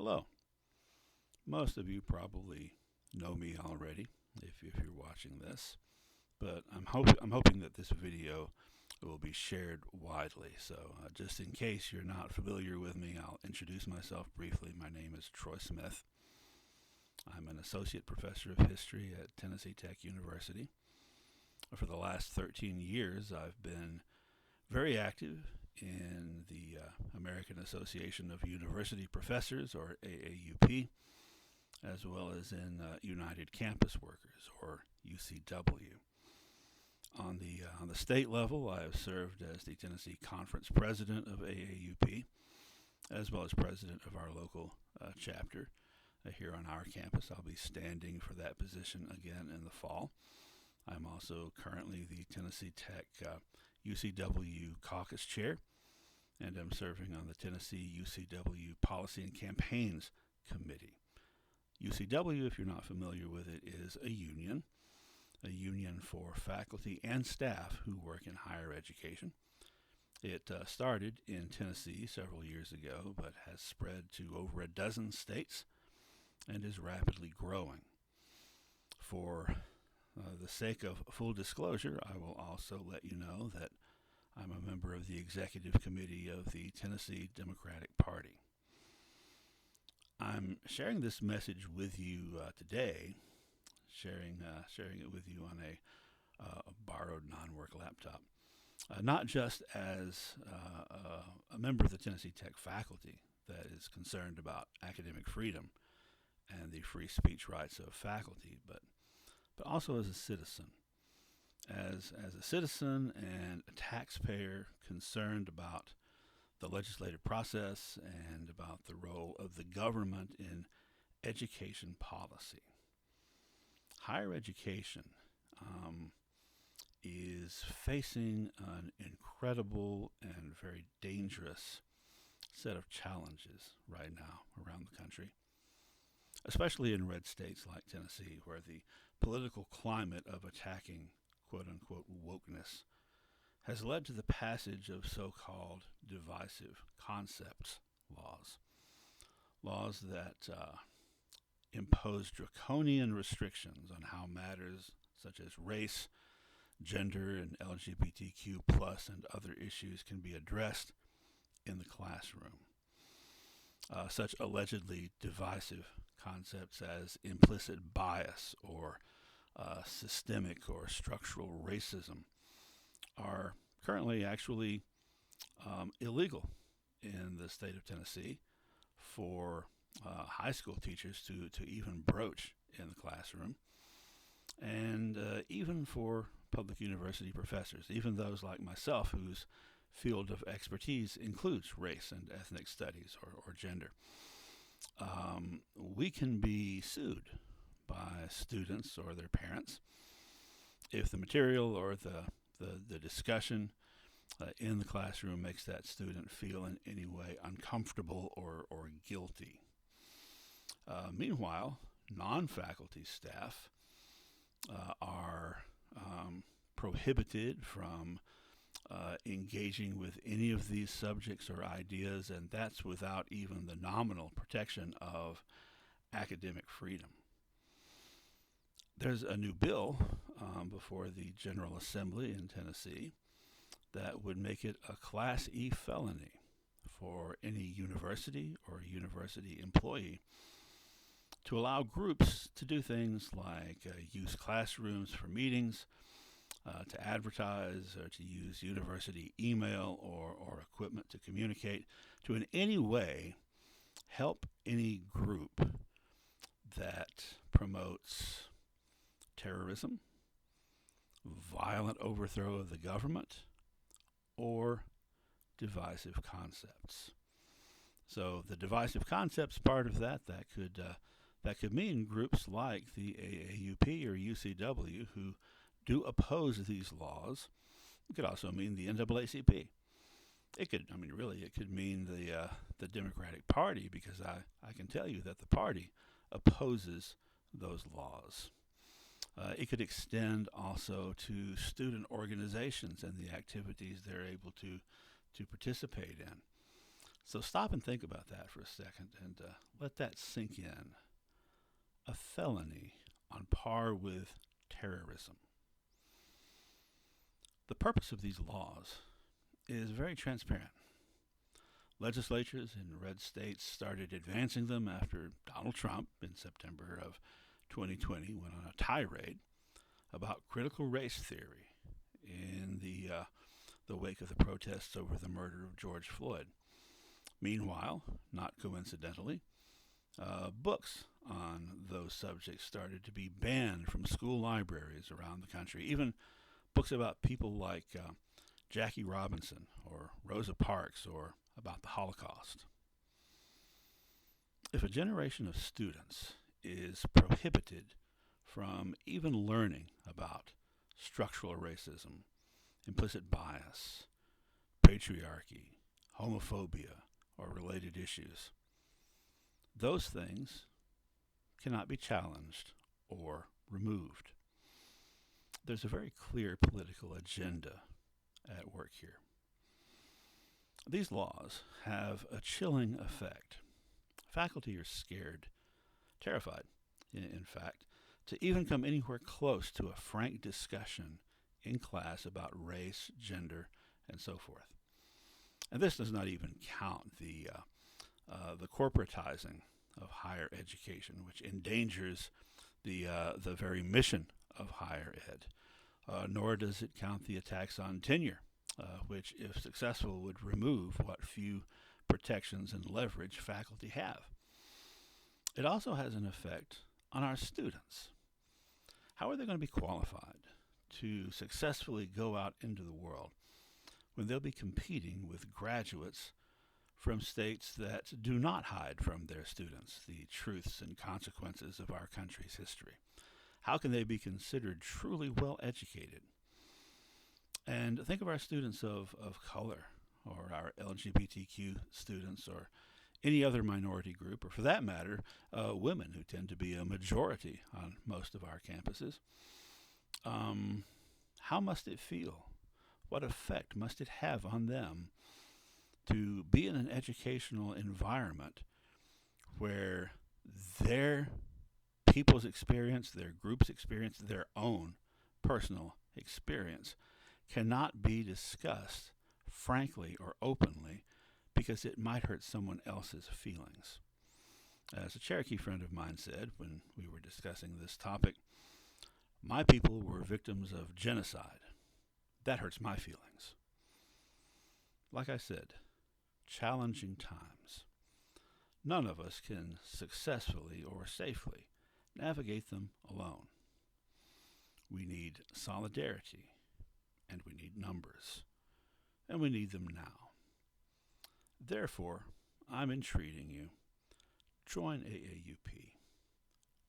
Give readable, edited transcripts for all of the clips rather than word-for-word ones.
Hello. Most of you probably know me already if you're watching this, but I'm hoping that this video will be shared widely. So, just in case you're not familiar with me, I'll introduce myself briefly. My name is Troy Smith. I'm an associate professor of history at Tennessee Tech University. For the last 13 years, I've been very active in the American Association of University Professors, or AAUP, as well as in United Campus Workers, or UCW. On the state level, I have served as the Tennessee Conference President of AAUP, as well as president of our local chapter here on our campus. I'll be standing for that position again in the fall. I'm also currently the Tennessee Tech UCW Caucus Chair, and I'm serving on the Tennessee UCW Policy and Campaigns Committee. UCW, if you're not familiar with it, is a union for faculty and staff who work in higher education. It started in Tennessee several years ago, but has spread to over a dozen states and is rapidly growing. For the sake of full disclosure, I will also let you know that I'm a member of the executive committee of the Tennessee Democratic Party. I'm sharing this message with you today, sharing it with you on a borrowed non-work laptop, not just as a member of the Tennessee Tech faculty that is concerned about academic freedom and the free speech rights of faculty, but also as a citizen. As a citizen and a taxpayer concerned about the legislative process and about the role of the government in education policy. Higher education is facing an incredible and very dangerous set of challenges right now around the country, especially in red states like Tennessee, where the political climate of attacking quote-unquote wokeness has led to the passage of so-called divisive concepts laws that impose draconian restrictions on how matters such as race, gender, and LGBTQ plus and other issues can be addressed in the classroom. Such allegedly divisive concepts as implicit bias or systemic or structural racism are currently actually illegal in the state of Tennessee for high school teachers to even broach in the classroom, and even for public university professors, even those like myself whose field of expertise includes race and ethnic studies or gender. We can be sued by students or their parents if the material or the discussion in the classroom makes that student feel in any way uncomfortable or guilty. Meanwhile, non-faculty staff are prohibited from engaging with any of these subjects or ideas, and that's without even the nominal protection of academic freedom. There's a new bill before the General Assembly in Tennessee that would make it a Class E felony for any university or university employee to allow groups to do things like use classrooms for meetings, to advertise, or to use university email or equipment to communicate, to in any way help any group that promotes terrorism, violent overthrow of the government, or divisive concepts. So the divisive concepts part of that could mean groups like the AAUP or UCW who do oppose these laws. It could also mean the NAACP. It could mean the Democratic Party, because I can tell you that the party opposes those laws. It could extend also to student organizations and the activities they're able to participate in. So stop and think about that for a second and let that sink in. A felony on par with terrorism. The purpose of these laws is very transparent. Legislatures in red states started advancing them after Donald Trump, in September of 2020, went on a tirade about critical race theory in the wake of the protests over the murder of George Floyd. Meanwhile, not coincidentally, books on those subjects started to be banned from school libraries around the country. Even books about people like Jackie Robinson or Rosa Parks or about the Holocaust. If a generation of students is prohibited from even learning about structural racism, implicit bias, patriarchy, homophobia, or related issues, those things cannot be challenged or removed. There's a very clear political agenda at work here. These laws have a chilling effect. Faculty are scared, terrified, in fact, to even come anywhere close to a frank discussion in class about race, gender, and so forth. And this does not even count the corporatizing of higher education, which endangers the very mission of higher ed. Nor does it count the attacks on tenure, which, if successful, would remove what few protections and leverage faculty have. It also has an effect on our students. How are they going to be qualified to successfully go out into the world when they'll be competing with graduates from states that do not hide from their students the truths and consequences of our country's history? How can they be considered truly well educated? And think of our students of color, or our LGBTQ students, or any other minority group, or for that matter, women, who tend to be a majority on most of our campuses. How must it feel? What effect must it have on them to be in an educational environment where their people's experience, their group's experience, their own personal experience cannot be discussed frankly or openly because it might hurt someone else's feelings? As a Cherokee friend of mine said when we were discussing this topic, my people were victims of genocide. That hurts my feelings. Like I said, challenging times. None of us can successfully or safely navigate them alone. We need solidarity, and we need numbers, and we need them now. Therefore, I'm entreating you, join AAUP,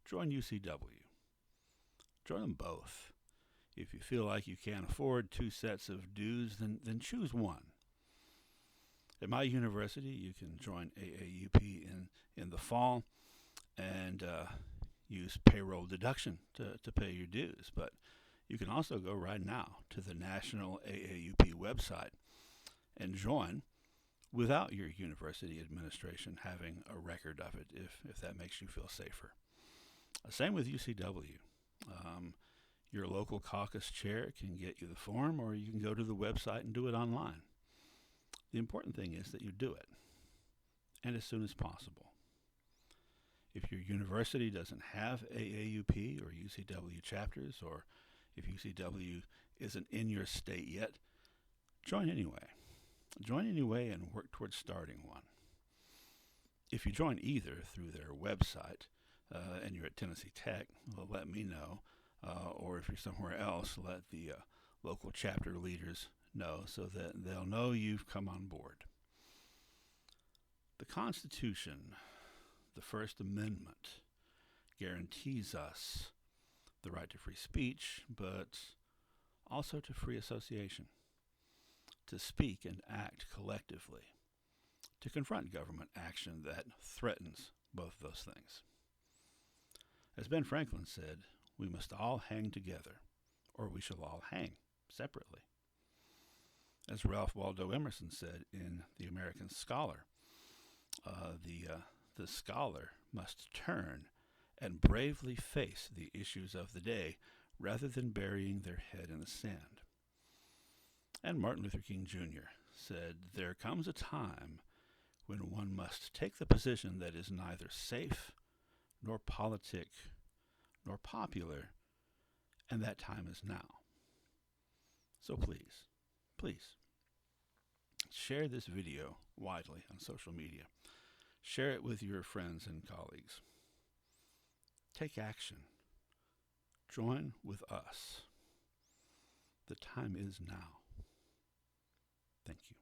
join UCW, join them both. If you feel like you can't afford two sets of dues, then choose one. At my university, you can join AAUP in the fall and use payroll deduction to pay your dues. But you can also go right now to the National AAUP website and join without your university administration having a record of it, if that makes you feel safer. Same with UCW. Your local caucus chair can get you the form, or you can go to the website and do it online. The important thing is that you do it, and as soon as possible. If your university doesn't have AAUP or UCW chapters, or if UCW isn't in your state yet, join anyway. Join anyway and work towards starting one. If you join either through their website and you're at Tennessee Tech, well, let me know. Or if you're somewhere else, let the local chapter leaders know so that they'll know you've come on board. The Constitution, the First Amendment, guarantees us the right to free speech, but also to free association, to speak and act collectively, to confront government action that threatens both those things. As Ben Franklin said, we must all hang together, or we shall all hang separately. As Ralph Waldo Emerson said in The American Scholar, the scholar must turn and bravely face the issues of the day rather than burying their head in the sand. And Martin Luther King Jr. said, "There comes a time when one must take the position that is neither safe, nor politic, nor popular, and that time is now." So please, please, share this video widely on social media. Share it with your friends and colleagues. Take action. Join with us. The time is now. Thank you.